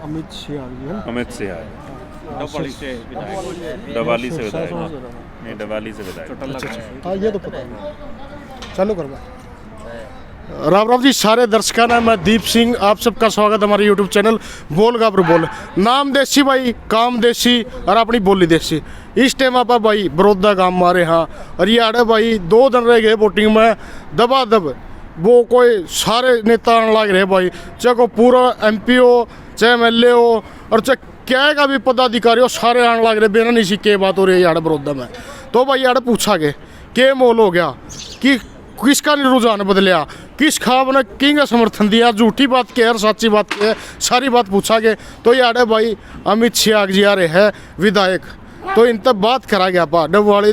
अमित सिंह जी है। अमित सिंह डबवाली से विधायक। डवाली से विधायक, नहीं डवाली से विधायक। हाँ ये तो पता है। चालू करवा। राम राम जी सारे दर्शकों ने, मैं दीप सिंह, आप सबका स्वागत है हमारे यूट्यूब चैनल बोल गाबर बोल। नाम देसी भाई, काम देसी और अपनी बोली देसी। इस टाइम आप भाई बड़ौदा गांव मारे हाँ, और ये आड़े भाई 2 दिन रह गए वोटिंग में दबादब। वो कोई सारे नेता आने लग रहे भाई, चाहे को पूरा MP हो, चाहे MLA हो, और चाहे क्या का भी पदाधिकारी हो, सारे आने लग रहे बिना नहीं के बात हो रही है यार बड़ौदा में। तो भाई यार पूछा गया के मोल हो गया कि किसका रुझान बदलिया, किस खाब ने किंग का समर्थन दिया, झूठी बात की है सच्ची बात की है, सारी बात पूछा गया। तो यार भाई अमित सिंह जी आ रहे हैं विधायक, तो इन तब बात करा गया पा डबवाली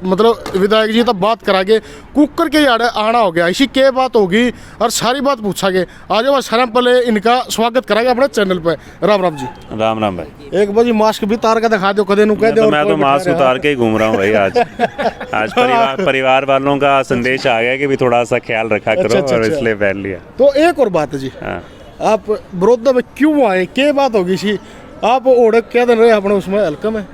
मतलब विधायक जी तब बात करा गए कुकर के यार आना हो गया, इसी के बात होगी और सारी बात पूछा गया। आज बार सारा पहले इनका स्वागत कराएंगे अपने चैनल पे। राम राम जी। राम राम भाई। एक बार मास्क भी तार का दिखा दो, कदे नु कह दो। मैं तो मास्क उतार के ही घूम रहा हूँ भाई आज परिवार वालों का संदेश आ गया कि भी थोड़ा सा ख्याल रखा करो। अच्छा, और इसलिए पहन लिया। तो एक और बात है जी, हाँ। आप बड़ौदा में क्यों आए, क्या बात होगी सी, आप ओढ़ क्या दिन रहे अपने उसमें हल्का में?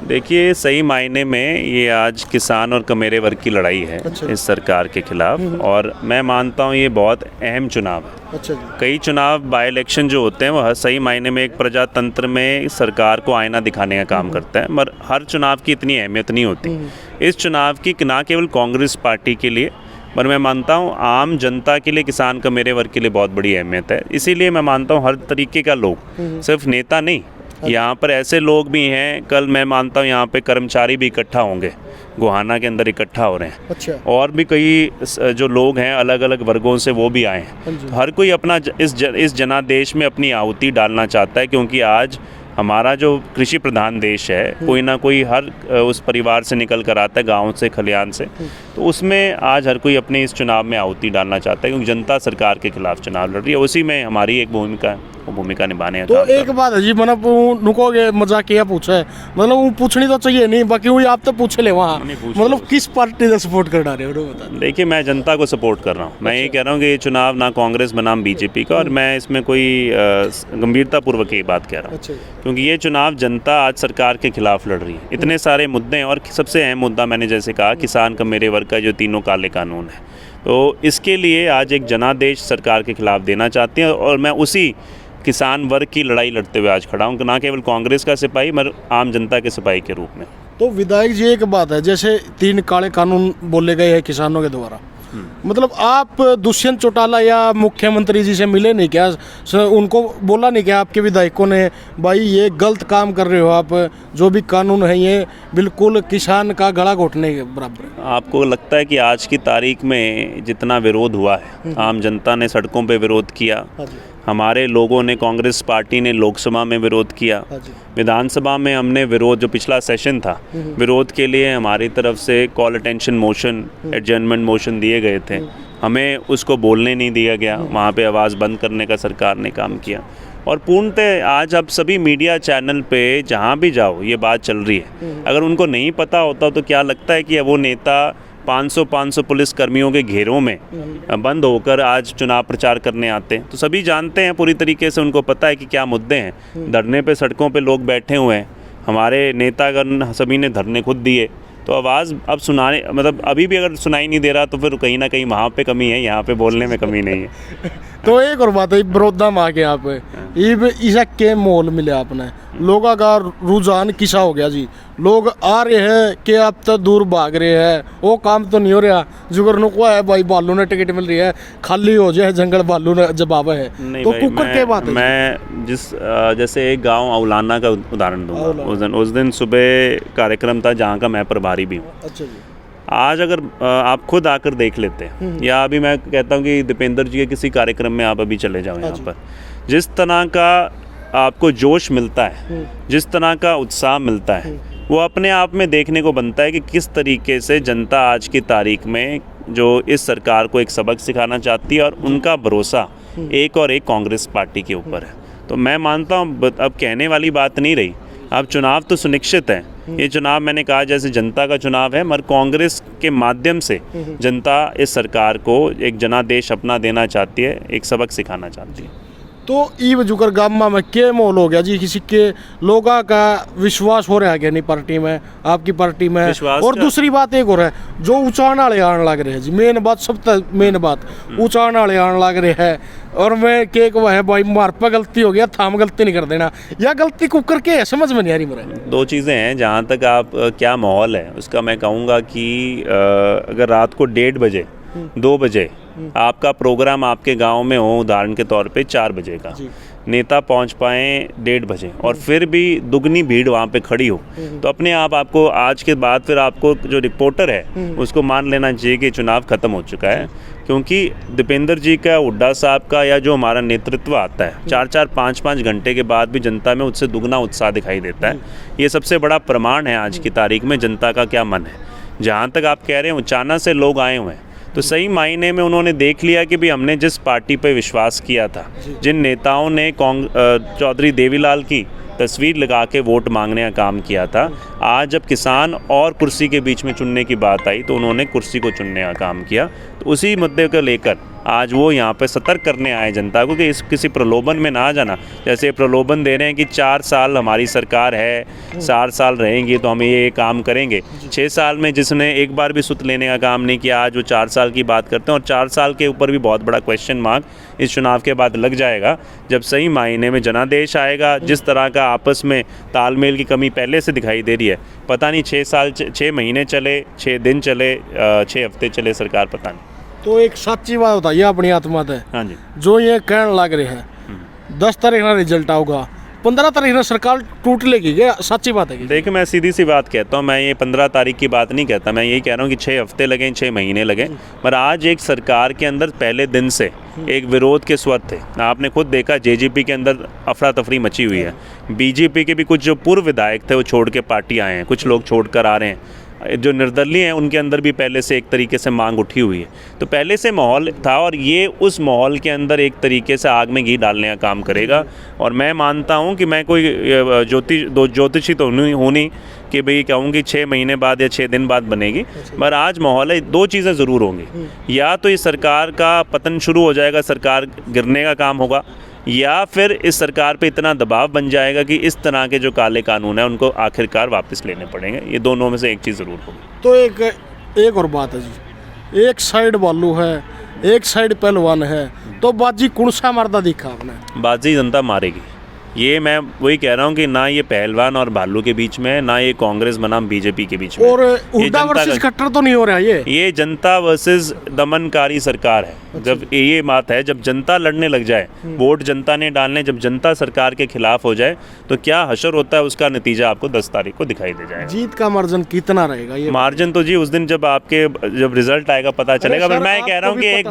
देखिए सही मायने में ये आज किसान और कमेरे वर्ग की लड़ाई है। अच्छा। इस सरकार के खिलाफ, और मैं मानता हूँ ये बहुत अहम चुनाव है। अच्छा जी। कई चुनाव बाई इलेक्शन जो होते हैं वो सही मायने में एक प्रजातंत्र में सरकार को आईना दिखाने का काम करता है, मगर हर चुनाव की इतनी अहमियत नहीं होती। इस चुनाव की ना केवल कांग्रेस पार्टी के लिए, पर मैं मानता हूँ आम जनता के लिए, किसान कमेरे वर्ग के लिए बहुत बड़ी अहमियत है। इसीलिए मैं मानता हूँ हर तरीके का लोग, सिर्फ नेता नहीं, यहाँ पर ऐसे लोग भी हैं, कल मैं मानता हूँ यहाँ पे कर्मचारी भी इकट्ठा होंगे, गोहाना के अंदर इकट्ठा हो रहे हैं। अच्छा। और भी कई जो लोग हैं अलग अलग वर्गों से वो भी आए हैं। तो हर कोई अपना इस जनादेश में अपनी आहुति डालना चाहता है, क्योंकि आज हमारा जो कृषि प्रधान देश है, कोई ना कोई हर उस परिवार से निकल कर आता है, गाँव से, खलियान से। तो उसमें आज हर कोई अपने इस चुनाव में आहुति डालना चाहता है, क्योंकि जनता सरकार के खिलाफ चुनाव लड़ रही है। उसी में हमारी एक भूमिका है, वो भूमिका निभाने तो एक बात है जी, मतलब नुकोगे मजाक किया पूछा है, मतलब वो पूछनी तो चाहिए नहीं, बाकी वो आप तो पूछ ले वहाँ, मतलब किस पार्टी का सपोर्ट कर रहे हो बता। देखिए मैं जनता को सपोर्ट कर रहा हूँ। मैं ये कह रहा हूँ कि ये चुनाव ना कांग्रेस बनाम BJP का, और मैं इसमें कोई गंभीरतापूर्वक ये बात कह रहा हूँ, क्योंकि ये चुनाव जनता आज सरकार के खिलाफ लड़ रही है। इतने सारे मुद्दे हैं, और सबसे अहम मुद्दा मैंने जैसे कहा किसान का मेरे वर्ग का जो तीनों काले कानून है, तो इसके लिए आज एक जनादेश सरकार के खिलाफ देना चाहते हैं। और मैं उसी किसान वर्ग की लड़ाई लड़ते हुए आज खड़ा हूँ, ना केवल कांग्रेस का सिपाही मगर आम जनता के सिपाही के रूप में। तो विधायक जी एक बात है, जैसे 3 काले कानून बोले गए हैं किसानों के द्वारा, मतलब आप दुष्यंत चौटाला या मुख्यमंत्री जी से मिले नहीं क्या, उनको बोला नहीं क्या आपके विधायकों ने भाई ये गलत काम कर रहे हो आप, जो भी कानून है ये बिल्कुल किसान का गला घोटने के बराबर है? आपको लगता है कि आज की तारीख में जितना विरोध हुआ है, आम जनता ने सड़कों पे विरोध किया, हमारे लोगों ने, कांग्रेस पार्टी ने लोकसभा में विरोध किया, विधानसभा में हमने विरोध, जो पिछला सेशन था, विरोध के लिए हमारी तरफ से call attention motion, adjournment motion दिए गए थे, हमें उसको बोलने नहीं दिया गया, वहाँ पे आवाज़ बंद करने का सरकार ने काम किया। और पूर्णतः आज अब सभी मीडिया चैनल पे जहाँ भी जाओ ये बात चल रही है। अगर उनको नहीं पता होता तो क्या लगता है कि वो नेता 500 पुलिस कर्मियों के घेरों में बंद होकर आज चुनाव प्रचार करने आते हैं? तो सभी जानते हैं पूरी तरीके से, उनको पता है कि क्या मुद्दे हैं। धरने पे सड़कों पे लोग बैठे हुए हैं, हमारे नेतागण सभी ने धरने खुद दिए, तो आवाज़ अब सुनाने, मतलब अभी भी अगर सुनाई नहीं दे रहा तो फिर कहीं ना कहीं वहाँ पे कमी है, यहाँ पे बोलने में कमी नहीं है। तो एक और बात है, बड़ौदा में आके आप इसा के मोल मिले आपने, लोगों का रुझान किसा हो गया जी, लोग आ रहे हैं कि अब तो दूर भाग रहे हैं, वो काम तो नहीं हो रहा, जुगर नुको है भाई बालू ने टिकट मिल रही है, खाली हो जाए जंगल बालू ने जवाब है। तो कुकर के बात है, मैं जैसे एक गांव औलाना का उदाहरण दूंगा। उस दिन सुबह कार्यक्रम था जहाँ का मैं प्रभारी भी हूँ। अच्छा जी। आज अगर आप खुद आकर देख लेते हैं, या अभी मैं कहता हूँ कि दीपेंद्र जी के किसी कार्यक्रम में आप अभी चले जाओ, यहाँ पर जिस तरह का आपको जोश मिलता है, जिस तरह का उत्साह मिलता है, वो अपने आप में देखने को बनता है कि किस तरीके से जनता आज की तारीख में जो इस सरकार को एक सबक सिखाना चाहती है, और उनका भरोसा एक और एक कांग्रेस पार्टी के ऊपर है। तो मैं मानता हूँ अब कहने वाली बात नहीं रही, अब चुनाव तो सुनिश्चित है। ये चुनाव मैंने कहा जैसे जनता का चुनाव है, मगर कांग्रेस के माध्यम से जनता इस सरकार को एक जनादेश अपना देना चाहती है, एक सबक सिखाना चाहती है। तो ई वजूकर गामा में के माहौल हो गया जी, किसी के लोगों का विश्वास हो रहा है नहीं पार्टी में, आपकी पार्टी में? और दूसरी बात एक और है, जो उचाण वाले आने लग रहे हैं जी, मेन बात सब मेन बात, उचाण वाले आने लग रहे हैं। और मैं के है भाई मार पर गलती हो गया थाम गलती नहीं कर देना, या गलती कुकर के है, समझ में नहीं आ रही मेरे। दो चीज़ें हैं, जहाँ तक आप क्या माहौल है उसका मैं कहूँगा कि अगर रात को 1:30 बजे 2 बजे आपका प्रोग्राम आपके गांव में हो, उदाहरण के तौर पे 4 बजे का, नेता पहुंच पाए 1:30 बजे और फिर भी दुगनी भीड़ वहां पे खड़ी हो, तो अपने आप आपको आज के बाद फिर आपको जो रिपोर्टर है उसको मान लेना चाहिए कि चुनाव ख़त्म हो चुका है। क्योंकि दीपेंद्र जी का, हुड्डा साहब का, या जो हमारा नेतृत्व आता है 4-4 5-5 घंटे के बाद भी जनता में उससे दुगना उत्साह दिखाई देता है। ये सबसे बड़ा प्रमाण है आज की तारीख में जनता का क्या मन है। जहाँ तक आप कह रहे हैं अचानक से लोग आए हुए हैं, तो सही मायने में उन्होंने देख लिया कि भी हमने जिस पार्टी पे विश्वास किया था, जिन नेताओं ने चौधरी देवीलाल की तस्वीर लगा के वोट मांगने का काम किया था, आज जब किसान और कुर्सी के बीच में चुनने की बात आई तो उन्होंने कुर्सी को चुनने का काम किया। तो उसी मुद्दे को लेकर आज वो यहाँ पे सतर्क करने आए जनता को कि इस किसी प्रलोभन में ना आ जाना। जैसे प्रलोभन दे रहे हैं कि 4 साल हमारी सरकार है, 4 साल रहेंगी तो हम ये काम करेंगे। 6 साल में जिसने एक बार भी सुत लेने का काम नहीं किया, आज वो 4 साल की बात करते हैं। और 4 साल के ऊपर भी बहुत बड़ा क्वेश्चन मार्क इस चुनाव के बाद लग जाएगा, जब सही मायने में जनादेश आएगा। जिस तरह का आपस में तालमेल की कमी पहले से दिखाई दे रही है, पता नहीं 6 महीने चले, 6 दिन चले, 6 हफ्ते चले, सरकार पता नहीं। तो एक सच्ची बात बताइए अपनी आत्मा है। हाँ जी, जो ये कहने लग रहे हैं 10 तारीख ना रिजल्ट आऊगा, 15 तारीख ना सरकार टूट लेगी, क्या सच्ची बात है? देखिए मैं सीधी सी बात कहता हूँ, मैं ये 15 तारीख की बात नहीं कहता, मैं यही कह रहा हूँ कि 6 हफ्ते लगें, 6 महीने लगें। पर आज एक सरकार के अंदर पहले दिन से एक विरोध के स्वर थे। आपने खुद देखा जेजेपी के अंदर अफरा तफरी मची हुई है। बीजेपी के भी कुछ जो पूर्व विधायक थे वो छोड़ के पार्टी आए हैं, कुछ लोग छोड़ कर आ रहे हैं। जो निर्दलीय हैं उनके अंदर भी पहले से एक तरीके से मांग उठी हुई है। तो पहले से माहौल था और ये उस माहौल के अंदर एक तरीके से आग में घी डालने का काम करेगा। और मैं मानता हूँ कि मैं कोई ज्योतिषी तो हूँ नहीं कि भाई कहूँ कि 6 महीने बाद या 6 दिन बाद बनेगी। पर आज माहौल है, 2 चीज़ें ज़रूर होंगी, या तो इस सरकार का पतन शुरू हो जाएगा, सरकार गिरने का काम होगा, या फिर इस सरकार पे इतना दबाव बन जाएगा कि इस तरह के जो काले कानून हैं उनको आखिरकार वापस लेने पड़ेंगे। ये दोनों में से एक चीज़ ज़रूर होगी। तो एक और बात है जी, एक साइड बालू है, एक साइड पहलवान है, तो बाजी कौन सा मर्दा दिखा आपने? बाजी जनता मारेगी। ये मैं वही कह रहा हूँ कि ना ये पहलवान और भालू के बीच में, ना ये कांग्रेस बनाम बीजेपी के बीच में, और हुड्डा वर्सेस खट्टर तो नहीं हो रहा ये जनता वर्सेस दमनकारी सरकार है। जब ये बात है, जब जनता लड़ने लग जाए, वोट जनता ने डालने, जब जनता सरकार के खिलाफ हो जाए तो क्या हशर होता है, उसका नतीजा आपको 10 तारीख को दिखाई दे जाएगा। जीत का मार्जिन कितना रहेगा? ये मार्जिन तो जी उस दिन जब रिजल्ट आएगा पता चलेगा। पर मैं कह रहा हूँ कि एक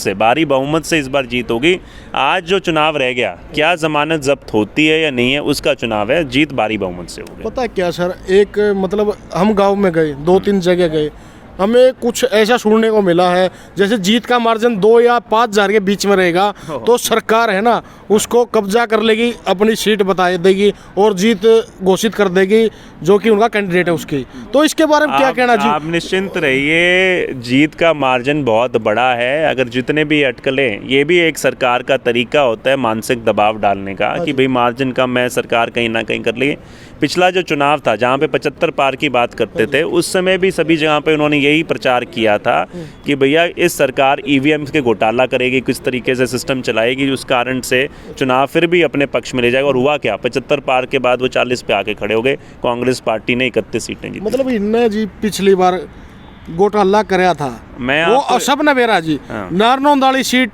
भारी बहुमत से इस बार जीत होगी। आज जो चुनाव रह गया, क्या जमानत जब्त होती है या नहीं है, उसका चुनाव है। जीत भारी बहुमत से होगी। पता है क्या सर, एक मतलब हम गांव में गए, 2-3 जगह गए, हमें कुछ ऐसा सुनने को मिला है जैसे जीत का मार्जिन 2 या 5 हज़ार के बीच में रहेगा तो सरकार है ना उसको कब्जा कर लेगी, अपनी सीट बता देगी और जीत घोषित कर देगी जो कि उनका कैंडिडेट है उसकी। तो इसके बारे में क्या कहना जी? आप निश्चिंत रहिए, जीत का मार्जिन बहुत बड़ा है। अगर जितने भी अटकलें, ये भी एक सरकार का तरीका होता है मानसिक दबाव डालने का कि भाई मार्जिन कम है, सरकार कहीं ना कहीं कर लेगी। पिछला जो चुनाव था जहाँ पे 75 पार की बात करते थे, उस समय भी सभी जगह पे उन्होंने यही प्रचार किया था कि भैया इस सरकार ईवीएम के घोटाला करेगी, किस तरीके से सिस्टम चलाएगी, उस कारण से चुनाव फिर भी अपने पक्ष में ले जाएगा। और हुआ क्या, 75 पार के बाद वो 40 पे आके खड़े हो गए। कांग्रेस पार्टी ने 31 सीटें जीती। मतलब इनने जी पिछली बार घोटाला कराया था, वो सब ने बेरा जी। नारनौंद वाली सीट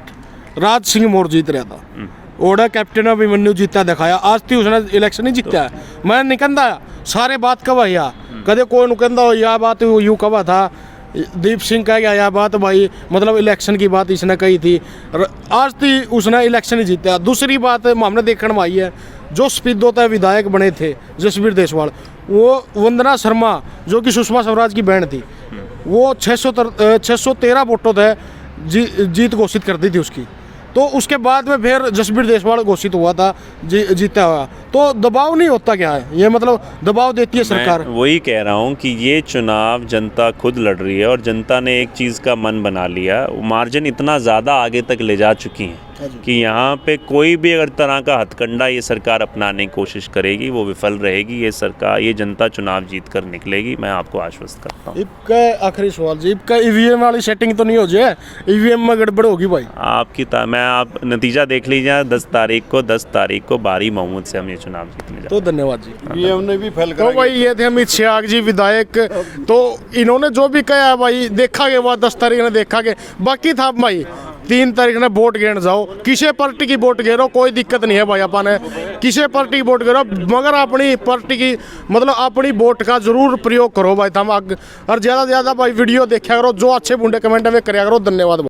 राज सिंह मोर जीत रहा था, ओडा कैप्टन अभिमन्यु जीता दिखाया। आज थी उसने इलेक्शन नहीं जीता। मैं निकंदा सारे बात कवा या कदे कोई नुकंदा यह बात यूँ कवा था, दीप सिंह कह गया यह बात भाई, मतलब इलेक्शन की बात इसने कही थी। आज थी उसने इलेक्शन ही जीता। दूसरी बात हमने देखने में आई है, जो स्पीडोता विधायक बने थे जसबीर देसवाल, वो वंदना शर्मा जो कि सुषमा स्वराज की बहन थी, वो 613 वोटों थे जीत घोषित कर दी थी उसकी। तो उसके बाद में फिर जसबीर देसवाल घोषित हुआ था जीता हुआ। तो दबाव नहीं होता क्या है ये, मतलब दबाव देती है सरकार? मैं वही कह रहा हूँ कि ये चुनाव जनता खुद लड़ रही है और जनता ने एक चीज़ का मन बना लिया, मार्जिन इतना ज़्यादा आगे तक ले जा चुकी है कि यहाँ पे कोई भी अगर तरह का हथकंडा ये सरकार अपनाने की कोशिश करेगी वो विफल रहेगी। ये सरकार, ये जनता चुनाव जीत कर निकलेगी, मैं आपको आश्वस्त करता हूँ। इबका आखिरी सवाल जी, इबका ईवीएम वाली सेटिंग तो नहीं हो जाए? ईवीएम में गड़बड़ होगी भाई? आप नतीजा देख लीजिए 10 तारीख को बारी मोहम्मद से हम ये चुनाव जीतने जा। तो धन्यवाद जी। ईवीएम ने भी फेल तो भाई ये थे अमित शाह जी विधायक। तो इन्होंने जो भी कहा है भाई देखा गया, वह 10 तारीख ने देखा गया। बाकी था भाई 3 तारीख ने वोट गिन जाओ, किसी पार्टी की वोट गिरो कोई दिक्कत नहीं है भाई। अपन किसी पार्टी की वोट गिरो मगर अपनी पार्टी की मतलब अपनी वोट का जरूर प्रयोग करो भाई। हम और ज़्यादा से ज़्यादा भाई वीडियो देखा करो, जो अच्छे बुंडे कमेंट में कराया करो। धन्यवाद।